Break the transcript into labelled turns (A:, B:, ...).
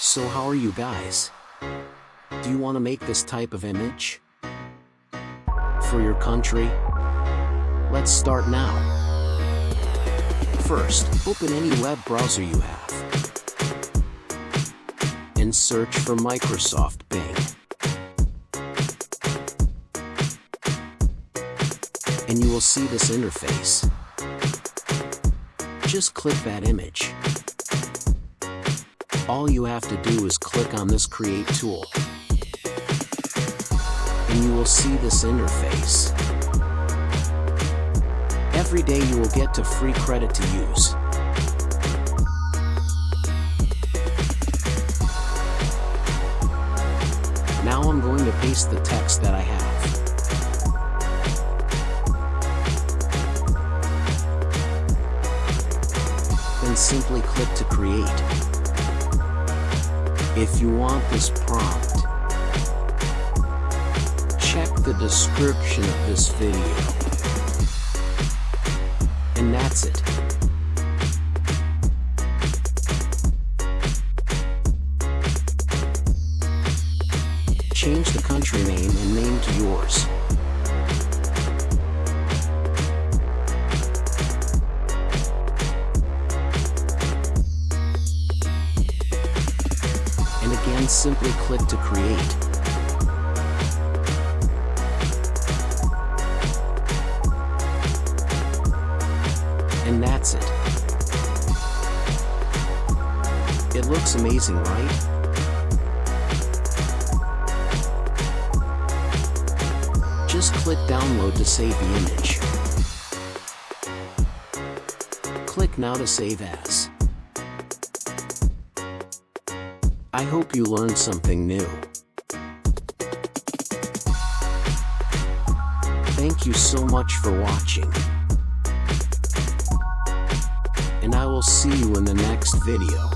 A: So how are you guys? Do you want to make this type of image for your country? Let's start now. First, open any web browser you have and search for Microsoft Bing. And you will see this interface. Just click that image. All you have to do is click on this Create tool. And you will see this interface. Every day you will get to free credit to use. Now I'm going to paste the text that I have. Then simply click to create. If you want this prompt, check the description of this video. And that's it. Change the country name and name to yours. And again, simply click to create. And that's it. It looks amazing, right? Just click download to save the image. Click now to save as. I hope you learned something new. Thank you so much for watching. And I will see you in the next video.